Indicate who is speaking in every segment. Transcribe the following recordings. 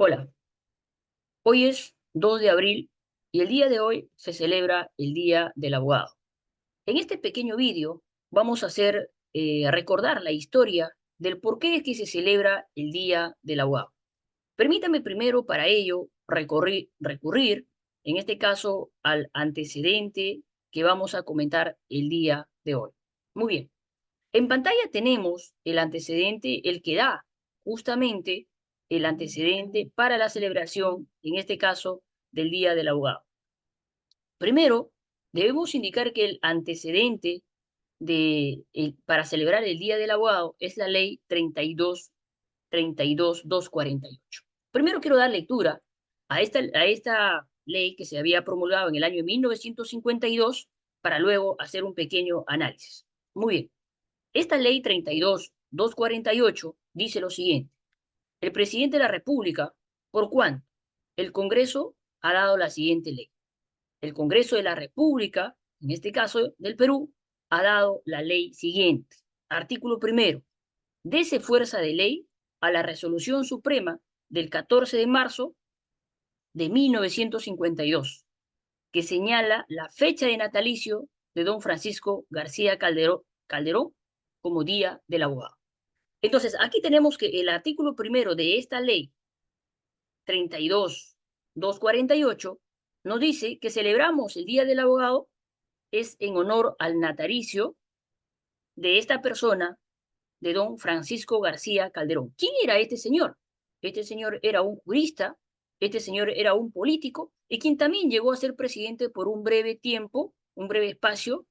Speaker 1: Hola, hoy es 2 de abril y el día de hoy se celebra el Día del Abogado. En este pequeño vídeo vamos a recordar la historia del por qué es que se celebra el Día del Abogado. Permítame primero para ello recurrir, en este caso, al antecedente que vamos a comentar el día de hoy. Muy bien, en pantalla tenemos el antecedente, el que da justamente el antecedente para la celebración, en este caso, del Día del Abogado. Primero, debemos indicar que el antecedente para celebrar el Día del Abogado es la ley 32.248. Primero quiero dar lectura a esta ley que se había promulgado en el año 1952 para luego hacer un pequeño análisis. Muy bien. Esta ley 32.248 dice lo siguiente. El presidente de la República, por cuanto el Congreso ha dado la siguiente ley. El Congreso de la República, en este caso del Perú, ha dado la ley siguiente. Artículo primero. Dese fuerza de ley a la Resolución Suprema del 14 de marzo de 1952, que señala la fecha de natalicio de don Francisco García Calderón como Día del Abogado. Entonces, aquí tenemos que el artículo primero de esta ley 32.248 nos dice que celebramos el Día del Abogado es en honor al natalicio de esta persona, de don Francisco García Calderón. ¿Quién era este señor? Este señor era un jurista, este señor era un político y quien también llegó a ser presidente por un breve tiempo, un breve espacio,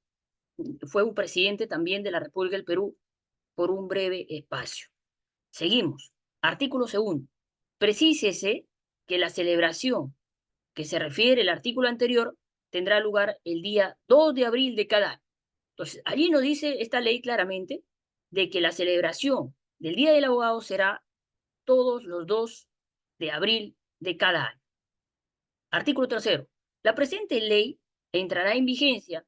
Speaker 1: fue un presidente también de la República del Perú por un breve espacio. Seguimos. Artículo segundo. Precísese que la celebración que se refiere el artículo anterior tendrá lugar el día 2 de abril de cada año. Entonces, allí nos dice esta ley claramente de que la celebración del Día del Abogado será todos los 2 de abril de cada año. Artículo tercero. La presente ley entrará en vigencia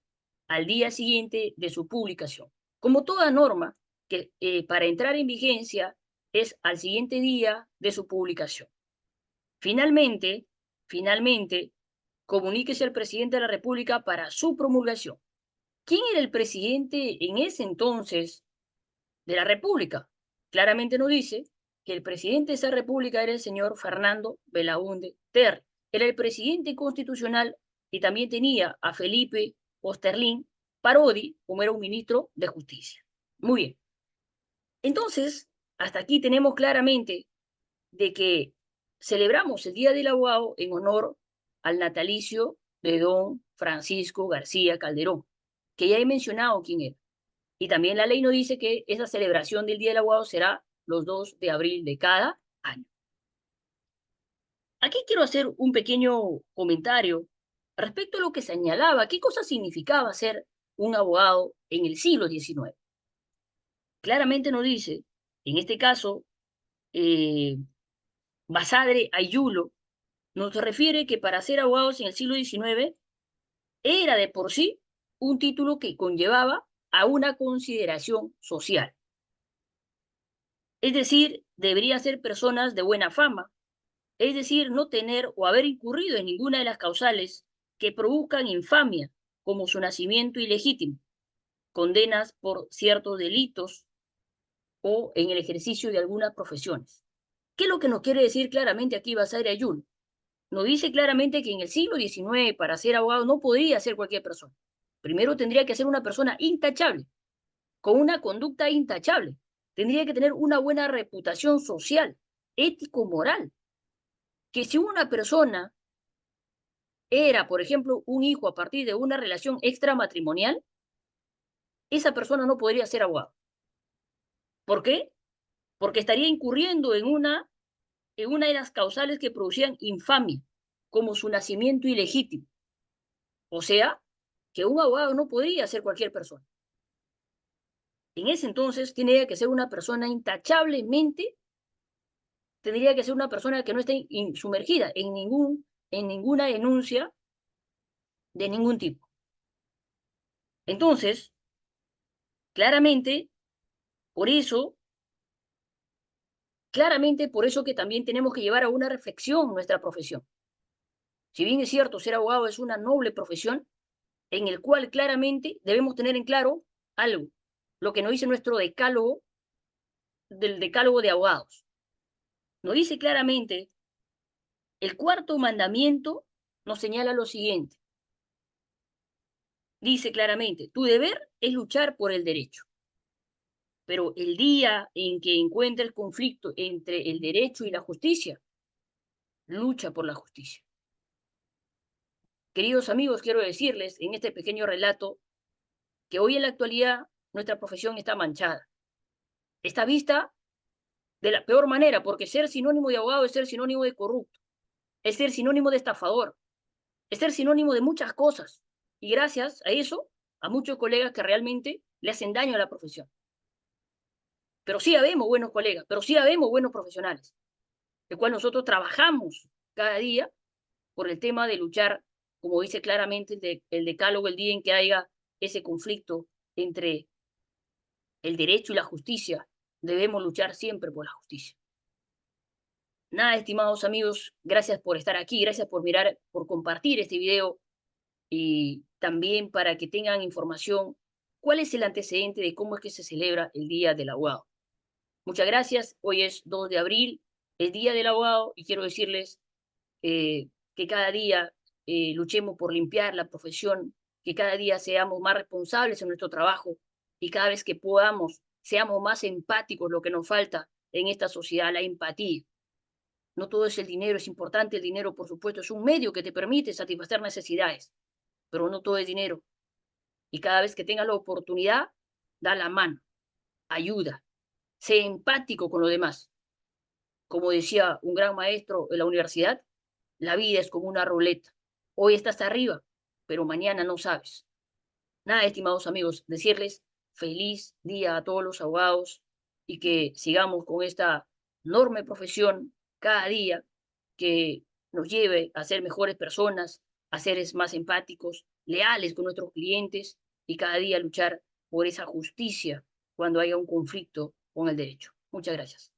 Speaker 1: al día siguiente de su publicación. Como toda norma que para entrar en vigencia es al siguiente día de su publicación. Finalmente, finalmente, comuníquese al presidente de la República para su promulgación. ¿Quién era el presidente en ese entonces de la República? Claramente nos dice que el presidente de esa República era el señor Fernando Belaúnde Terry. Era el presidente constitucional y también tenía a Felipe Osterlin Parodi como era un ministro de Justicia. Muy bien. Entonces, hasta aquí tenemos claramente de que celebramos el Día del Abogado en honor al natalicio de don Francisco García Calderón, que ya he mencionado quién era. Y también la ley nos dice que esa celebración del Día del Abogado será los 2 de abril de cada año. Aquí quiero hacer un pequeño comentario respecto a lo que señalaba, qué cosa significaba ser un abogado en el siglo XIX. Claramente nos dice, en este caso, eh, Basadre Ayulo, nos refiere que para ser abogados en el siglo XIX era de por sí un título que conllevaba a una consideración social. Es decir, debería ser personas de buena fama, es decir, no tener o haber incurrido en ninguna de las causales que produzcan infamia, como su nacimiento ilegítimo, condenas por ciertos delitos o en el ejercicio de algunas profesiones. ¿Qué es lo que nos quiere decir claramente aquí Basadre Ayulo? Nos dice claramente que en el siglo XIX para ser abogado no podría ser cualquier persona. Primero tendría que ser una persona intachable, con una conducta intachable. Tendría que tener una buena reputación social, ético-moral. Que si una persona era, por ejemplo, un hijo a partir de una relación extramatrimonial, esa persona no podría ser abogado. ¿Por qué? Porque estaría incurriendo en una de las causales que producían infamia, como su nacimiento ilegítimo. O sea, que un abogado no podría ser cualquier persona. En ese entonces tendría que ser una persona intachablemente, tendría que ser una persona que no esté sumergida en ninguna denuncia de ningún tipo. Entonces, claramente, por eso claramente por eso que también tenemos que llevar a una reflexión nuestra profesión. Si bien es cierto, ser abogado es una noble profesión, en el cual claramente debemos tener en claro algo, lo que nos dice nuestro decálogo, del decálogo de abogados. Nos dice claramente, el cuarto mandamiento nos señala lo siguiente. Dice claramente, tu deber es luchar por el derecho. Pero el día en que encuentre el conflicto entre el derecho y la justicia, lucha por la justicia. Queridos amigos, quiero decirles en este pequeño relato que hoy en la actualidad nuestra profesión está manchada. Está vista de la peor manera, porque ser sinónimo de abogado es ser sinónimo de corrupto, es ser sinónimo de estafador, es ser sinónimo de muchas cosas. Y gracias a eso, a muchos colegas que realmente le hacen daño a la profesión. Pero sí habemos buenos colegas, pero sí habemos buenos profesionales, el cual nosotros trabajamos cada día por el tema de luchar, como dice claramente el decálogo, el día en que haya ese conflicto entre el derecho y la justicia, debemos luchar siempre por la justicia. Nada, estimados amigos, gracias por estar aquí, gracias por mirar, por compartir este video y también para que tengan información cuál es el antecedente de cómo es que se celebra el Día del Abogado. Muchas gracias, hoy es 2 de abril, el Día del Abogado, y quiero decirles que cada día luchemos por limpiar la profesión, que cada día seamos más responsables en nuestro trabajo y cada vez que podamos seamos más empáticos, lo que nos falta en esta sociedad, la empatía. No todo es el dinero, es importante el dinero, por supuesto, es un medio que te permite satisfacer necesidades, pero no todo es dinero. Y cada vez que tengas la oportunidad, da la mano, ayuda, sé empático con los demás. Como decía un gran maestro en la universidad, la vida es como una ruleta. Hoy estás arriba, pero mañana no sabes. Nada, estimados amigos, decirles feliz día a todos los abogados y que sigamos con esta enorme profesión cada día que nos lleve a ser mejores personas, a seres más empáticos, leales con nuestros clientes y cada día luchar por esa justicia cuando haya un conflicto con el derecho. Muchas gracias.